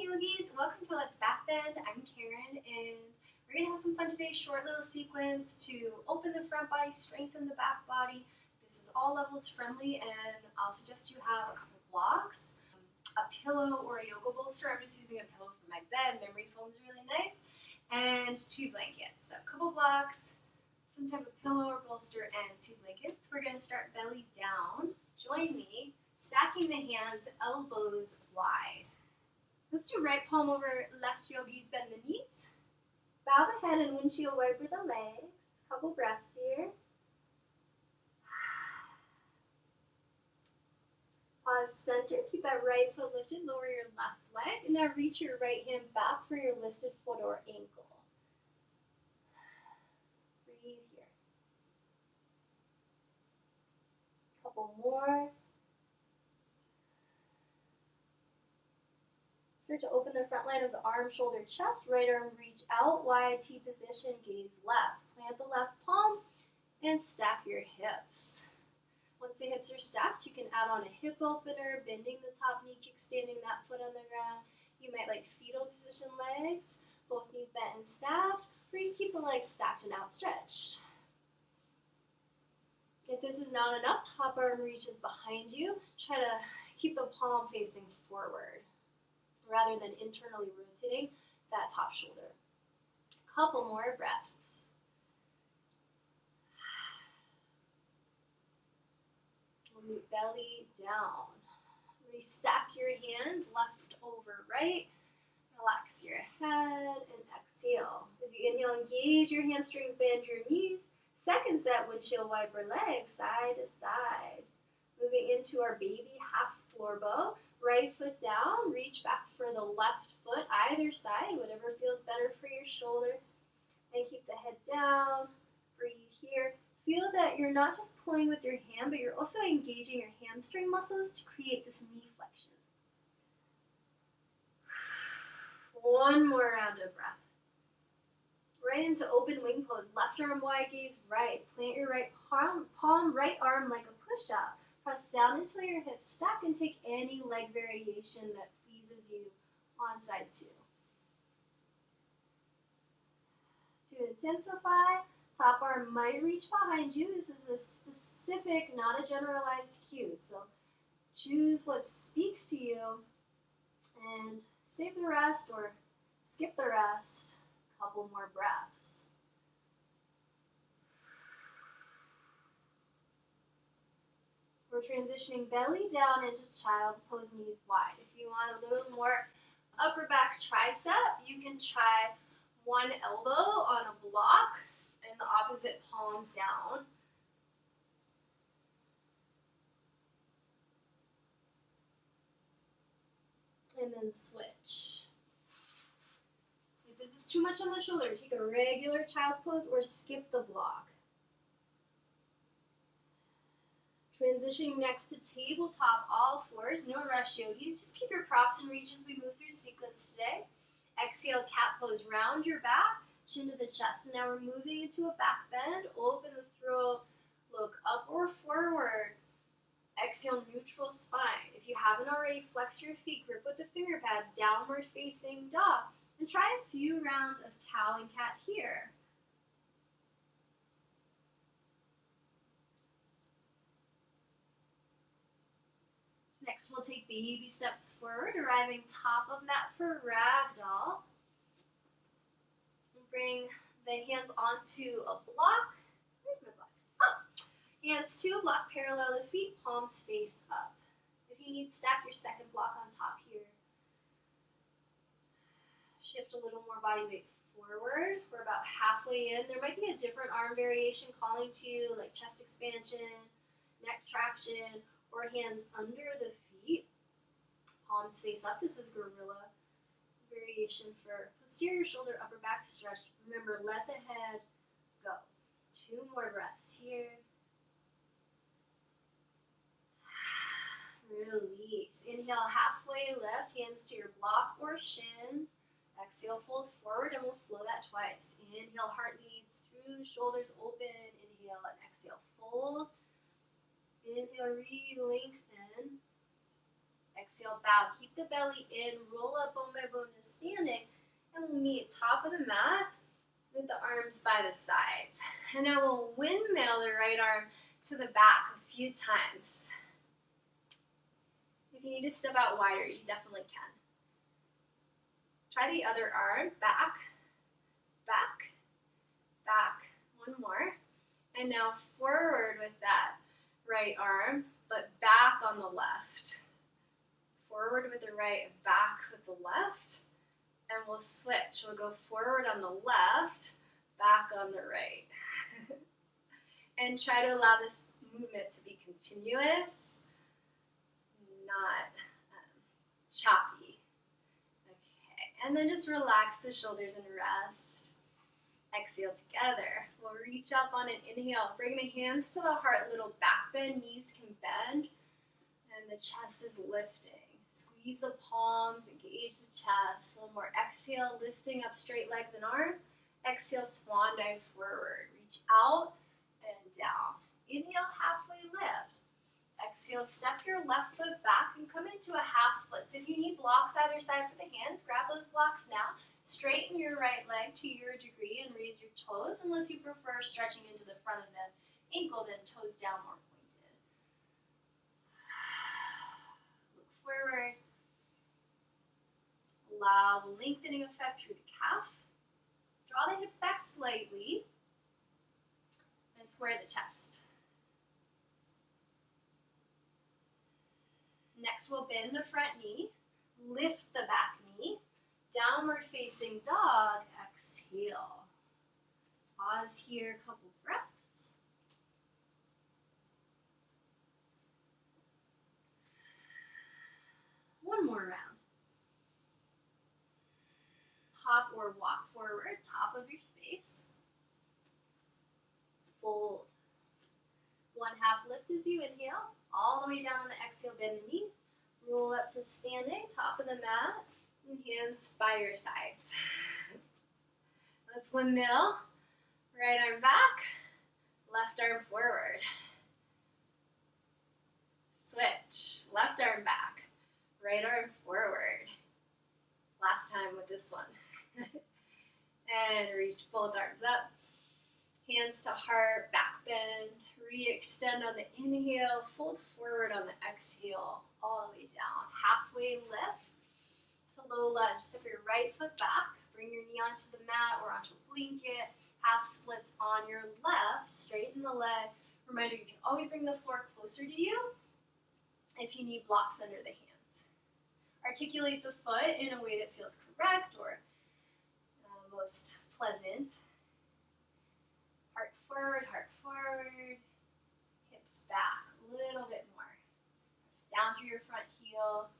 yogis, welcome to Let's Backbend. I'm Caryn and we're going to have some fun today. Short little sequence to open the front body, strengthen the back body. This is all levels friendly and I'll suggest you have a couple blocks, a pillow or a yoga bolster. I'm just using a pillow for my bed. Memory foam is really nice. And 2 blankets. So a couple blocks, some type of pillow or bolster, and 2 blankets. We're going to start belly down. Join me, stacking the hands, elbows wide. Let's do right palm over left, yogis, bend the knees. Bow the head and windshield wiper the legs. Couple breaths here. Pause center, keep that right foot lifted, lower your left leg. And now reach your right hand back for your lifted foot or ankle. Breathe here. Couple more. Start to open the front line of the arm, shoulder, chest. Right arm reach out, wide T position, gaze left. Plant the left palm and stack your hips. Once the hips are stacked, you can add on a hip opener, bending the top knee, kickstanding that foot on the ground. You might like fetal position legs, both knees bent and stacked, or you can keep the legs stacked and outstretched. If this is not enough, top arm reaches behind you. Try to keep the palm facing forward, rather than internally rotating that top shoulder. Couple more breaths. We'll move belly down. Restack your hands, left over right. Relax your head and exhale. As you inhale, engage your hamstrings, bend your knees. Second set, windshield wiper legs, side to side. Moving into our baby half floor bow. Right foot down, reach back for the left foot, either side, whatever feels better for your shoulder. And keep the head down, breathe here. Feel that you're not just pulling with your hand, but you're also engaging your hamstring muscles to create this knee flexion. One more round of breath. Right into open wing pose, left arm wide, gaze right. Plant your right palm, right arm like a push-up. Press down until your hips stack and take any leg variation that pleases you on side 2. To intensify, top arm might reach behind you. This is a specific, not a generalized cue. So choose what speaks to you and save the rest or skip the rest. Couple more breaths. We're transitioning belly down into child's pose, knees wide. If you want a little more upper back tricep, you can try one elbow on a block and the opposite palm down. And then switch. If this is too much on the shoulder, take a regular child's pose or skip the block. Transitioning next to tabletop, all fours, no rush yogis. Just keep your props in reach as we move through sequence today. Exhale, cat pose, round your back, chin to the chest. And now we're moving into a back bend. Open the throat, look up or forward. Exhale, neutral spine. If you haven't already, flex your feet, grip with the finger pads, downward facing dog. And try a few rounds of cow and cat here. Next, we'll take baby steps forward, arriving top of mat for ragdoll. And bring the hands onto a block. Where's my block? Oh! Hands to a block, parallel the feet, palms face up. If you need, stack your second block on top here. Shift a little more body weight forward. We're about halfway in. There might be a different arm variation calling to you, like chest expansion, neck traction, or hands under the feet, palms face up. This is gorilla variation for posterior shoulder, upper back stretch. Remember, let the head go. 2 more breaths here. Release. Inhale, halfway lift, hands to your block or shins. Exhale, fold forward, and we'll flow that twice. Inhale, heart leads through the shoulders, open. Inhale and exhale, fold. Inhale, re-lengthen. Exhale, bow. Keep the belly in. Roll up bone by bone to standing. And we'll meet top of the mat with the arms by the sides. And now we'll windmill the right arm to the back a few times. If you need to step out wider, you definitely can. Try the other arm, back, back, back. One more. And now forward with that right arm, but back on the left. Forward with the right, back with the left. And we'll switch. We'll go forward on the left, back on the right. And try to allow this movement to be continuous, not choppy. Okay, and then just relax the shoulders and rest. Exhale together. We'll reach up on an inhale. Bring the hands to the heart, little back bend, knees can bend, and the chest is lifting. Squeeze the palms, engage the chest. One more. Exhale, lifting up straight legs and arms. Exhale, swan dive forward. Reach out and down. Inhale, halfway lift. Exhale, step your left foot back and come into a half split. So if you need blocks either side for the hands, grab those blocks now. Straighten your right leg to your degree and raise your toes, unless you prefer stretching into the front of the ankle, then toes down more pointed. Look forward. Allow the lengthening effect through the calf. Draw the hips back slightly and square the chest. Next, we'll bend the front knee, lift the back knee, downward facing dog, exhale. Pause here, a couple breaths. One more round. Hop or walk forward, top of your space. Fold. One half lift as you inhale, all the way down on the exhale, bend the knees. Roll up to standing, top of the mat, and hands by your sides. Let's windmill. Right arm back, left arm forward. Switch, left arm back, right arm forward. Last time with this one. And reach both arms up. Hands to heart, back bend. Re-extend on the inhale, fold forward on the exhale, all the way down. Halfway lift to low lunge. Step your right foot back. Bring your knee onto the mat or onto a blanket. Half splits on your left. Straighten the leg. Reminder, you can always bring the floor closer to you if you need blocks under the hands. Articulate the foot in a way that feels correct or most pleasant. Heart forward, hips back, a little bit more. Press down through your front heel,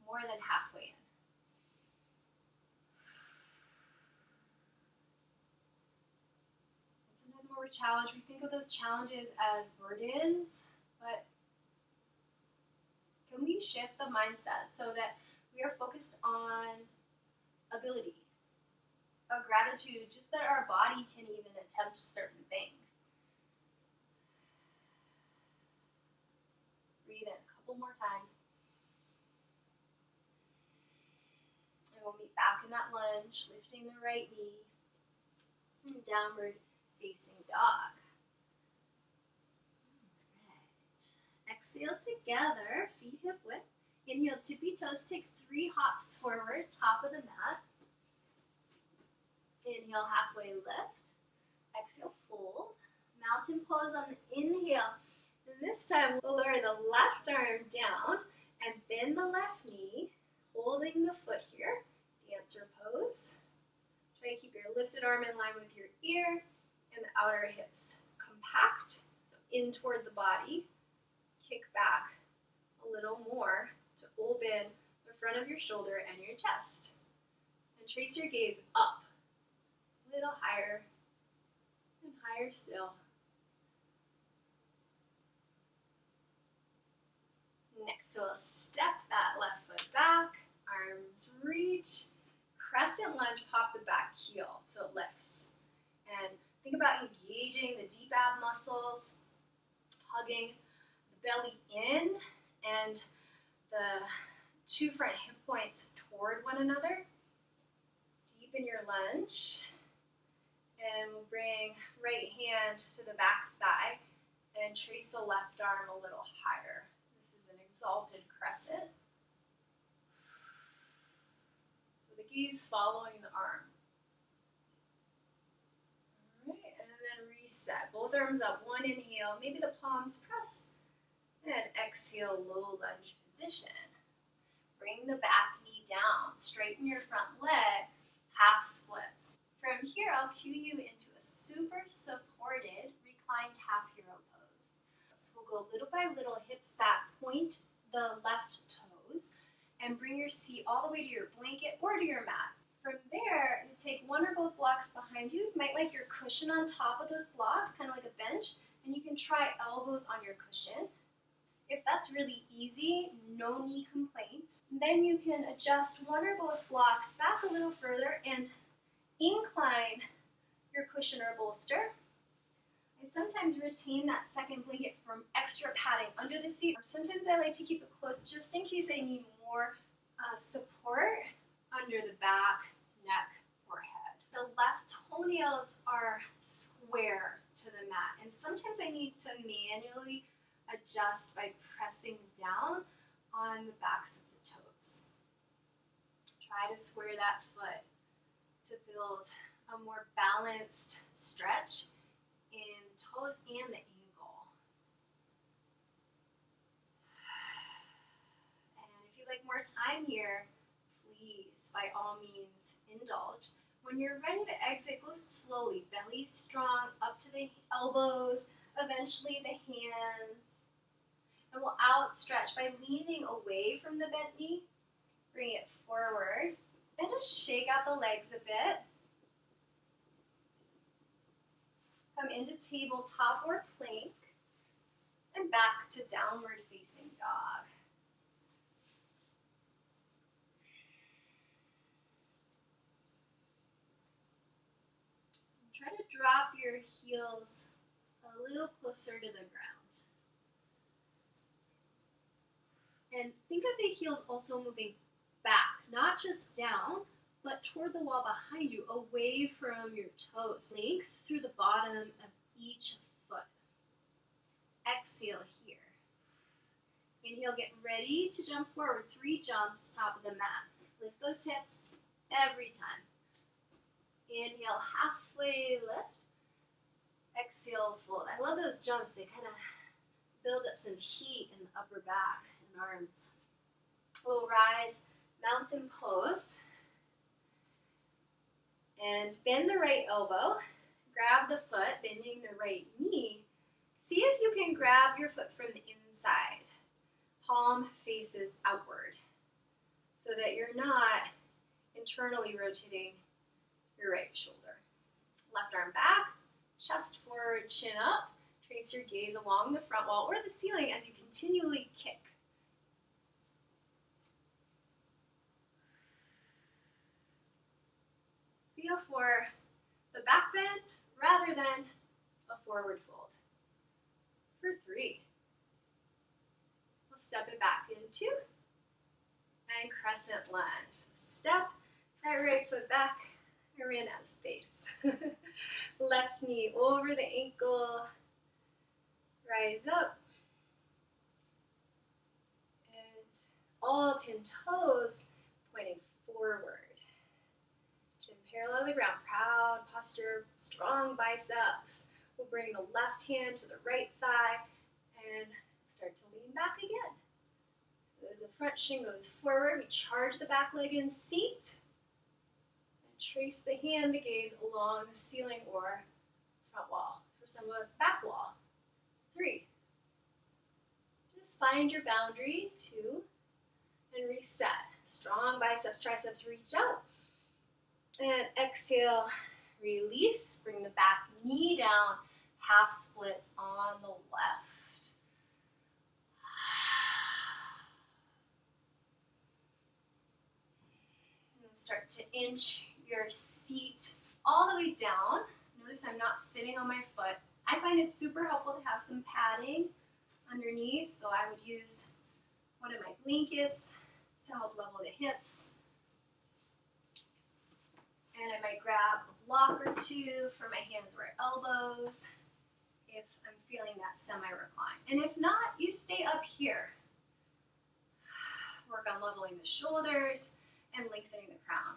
more than halfway in. And sometimes when we're challenged, we think of those challenges as burdens, but can we shift the mindset so that we are focused on ability, a gratitude, just that our body can even attempt certain things. Breathe in a couple more times. And we'll meet back in that lunge, lifting the right knee, and downward facing dog. All right. Exhale together, feet hip width. Inhale, tippy toes, take 3 hops forward, top of the mat. Inhale, halfway lift. Exhale, fold. Mountain pose on the inhale. And this time, we'll lower the left arm down and bend the left knee, holding the foot here. Dancer pose. Try to keep your lifted arm in line with your ear and the outer hips compact, so in toward the body. Kick back a little more to open the front of your shoulder and your chest. And trace your gaze up. A little higher and higher still. Next, we'll step that left foot back, arms reach, crescent lunge, pop the back heel so it lifts. And think about engaging the deep ab muscles, hugging the belly in and the two front hip points toward one another. Deepen your lunge. And we'll bring right hand to the back thigh and trace the left arm a little higher. This is an exalted crescent. So the gaze following the arm. All right, and then reset. Both arms up, one inhale, maybe the palms press, and exhale, low lunge position. Bring the back knee down, straighten your front leg, half splits. From here, I'll cue you into a super supported reclined half hero pose. So we'll go little by little, hips back, point the left toes, and bring your seat all the way to your blanket or to your mat. From there, you take one or both blocks behind you. You might like your cushion on top of those blocks, kind of like a bench, and you can try elbows on your cushion. If that's really easy, no knee complaints, then you can adjust one or both blocks back a little further and incline your cushion or bolster. I sometimes retain that second blanket from extra padding under the seat. Sometimes I like to keep it close just in case I need more support under the back, neck, or head. The left toenails are square to the mat, and sometimes I need to manually adjust by pressing down on the backs of the toes. Try to square that foot to build a more balanced stretch in the toes and the ankle. And if you'd like more time here, please, by all means, indulge. When you're ready to exit, go slowly, belly strong, up to the elbows, eventually the hands. And we'll outstretch by leaning away from the bent knee. Bring it forward. And just shake out the legs a bit. Come into tabletop or plank. And back to downward facing dog. And try to drop your heels a little closer to the ground. And think of the heels also moving back, not just down, but toward the wall behind you, away from your toes. Length through the bottom of each foot. Exhale here. Inhale, get ready to jump forward. 3 jumps, top of the mat. Lift those hips every time. Inhale, halfway lift. Exhale, fold. I love those jumps. They kind of build up some heat in the upper back and arms. We'll rise, mountain pose. And bend the right elbow. Grab the foot, bending the right knee. See if you can grab your foot from the inside. Palm faces outward so that you're not internally rotating your right shoulder. Left arm back, chest forward, chin up. Trace your gaze along the front wall or the ceiling as you continually kick. Feel for the back bend rather than a forward fold. For 3. We'll step it back into and crescent lunge. Step that right foot back. I ran out of space. Left knee over the ankle. Rise up. And all 10 toes pointing forward. Chin parallel to the ground. Proud posture, strong biceps. We'll bring the left hand to the right thigh and start to lean back again. As the front shin goes forward, we charge the back leg in seat. And trace the hand, the gaze along the ceiling or front wall. For some of us, back wall. 3. Just find your boundary. 2. And reset. Strong biceps, triceps, reach out. And exhale, release. Bring the back knee down. Half splits on the left. And start to inch your seat all the way down. Notice I'm not sitting on my foot. I find it super helpful to have some padding underneath, so I would use one of my blankets to help level the hips. And I might grab a block or two for my hands or elbows if I'm feeling that semi-recline. And if not, you stay up here. Work on leveling the shoulders and lengthening the crown.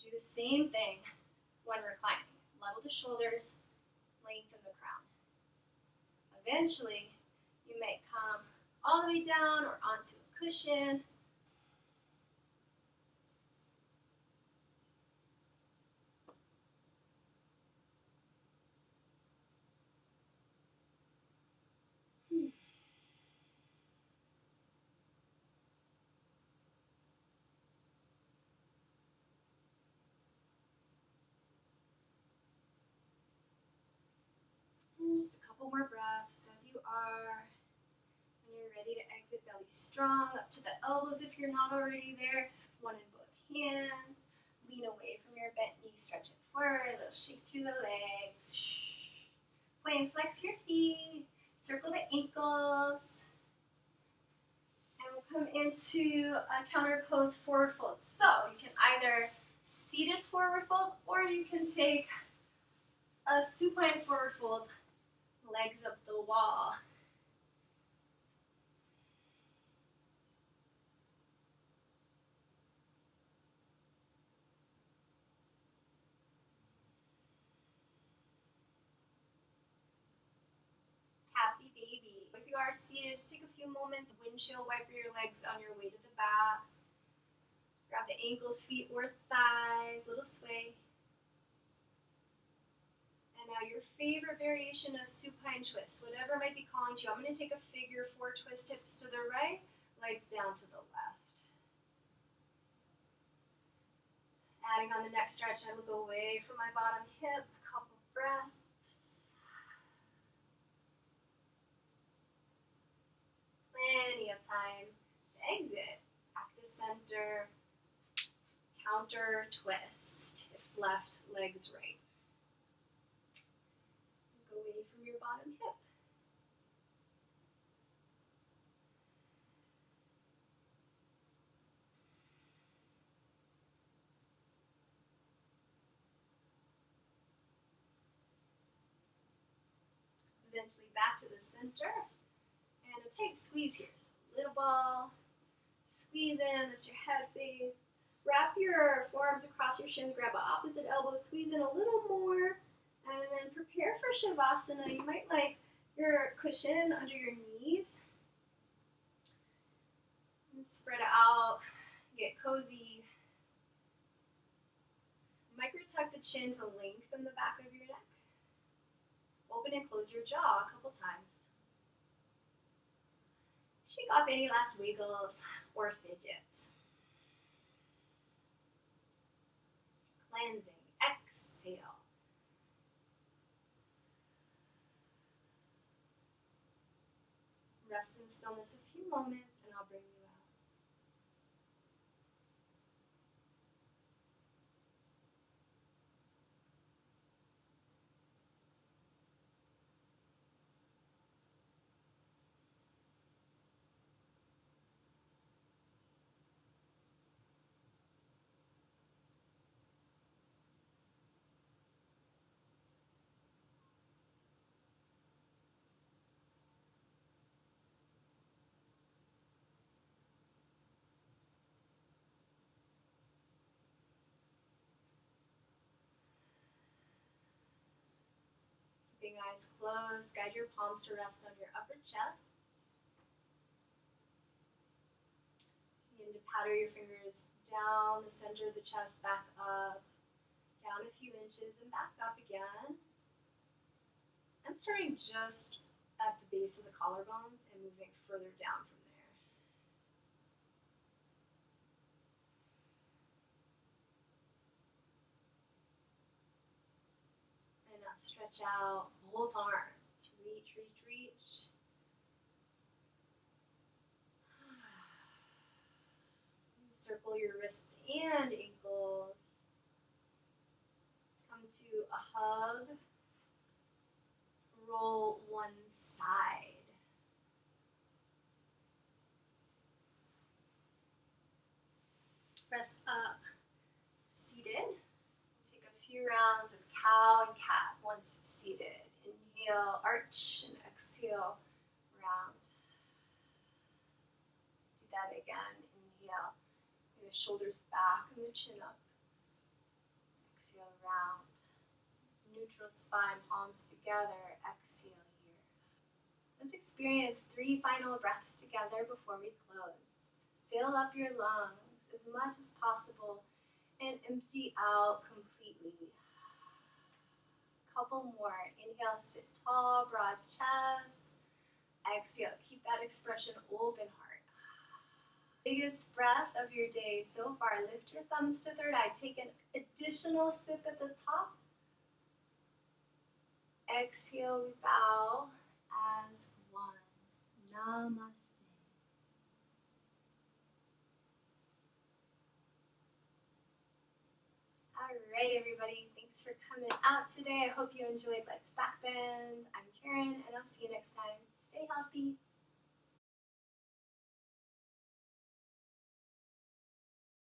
Do the same thing when reclining. Level the shoulders, lengthen the crown. Eventually, you might come all the way down or onto a cushion. And just a couple more breaths as you are. When you're ready to exit, belly strong, up to the elbows if you're not already there. One in both hands. Lean away from your bent knee, stretch it forward, a little shake through the legs. Point and flex your feet, circle the ankles. And we'll come into a counter pose forward fold. So you can either seated forward fold or you can take a supine forward fold, legs up the wall. Happy baby. If you are seated, just take a few moments, windshield wiper your legs on your way to the back. Grab the ankles, feet, or thighs, little sway. And now your favorite variation of supine twist, whatever might be calling to you. I'm going to take a figure 4 twist, hips to the right, legs down to the left. Adding on the next stretch, I look away from my bottom hip, a couple breaths. Plenty of time to exit. Back to center, counter twist. Hips left, legs right. Look away from your bottom hip. Eventually back to the center. And a tight squeeze here. So little ball, squeeze in, lift your head, base. Wrap your forearms across your shins, grab an opposite elbow, squeeze in a little more, and then prepare for Shavasana. You might like your cushion under your knees. And spread it out, get cozy. Micro tuck the chin to lengthen the back of your neck. Open and close your jaw a couple times. Shake off any last wiggles or fidgets. Cleansing, exhale. Rest in stillness a few moments and I'll bring you out. Keeping eyes closed, guide your palms to rest on your upper chest. Begin to paddle your fingers down the center of the chest, back up, down a few inches, and back up again. I'm starting just at the base of the collarbones and moving further down from there. And now stretch out both arms. Reach, reach, reach. Circle your wrists and ankles. Come to a hug. Roll one side. Press up, seated. Take a few rounds of cow and cat once seated. Inhale, arch, and exhale, round. Do that again. Inhale, bring the shoulders back and the chin up. Exhale, round. Neutral spine, palms together. Exhale here. Let's experience 3 final breaths together before we close. Fill up your lungs as much as possible and empty out completely. Couple more. Inhale, sit tall, broad chest. Exhale, keep that expression open heart. Biggest breath of your day so far. Lift your thumbs to third eye. Take an additional sip at the top. Exhale, we bow as one. Namaste. Alright, everybody. Thanks for coming out today. I hope you enjoyed Let's Backbend. I'm Caryn, and I'll see you next time. Stay healthy.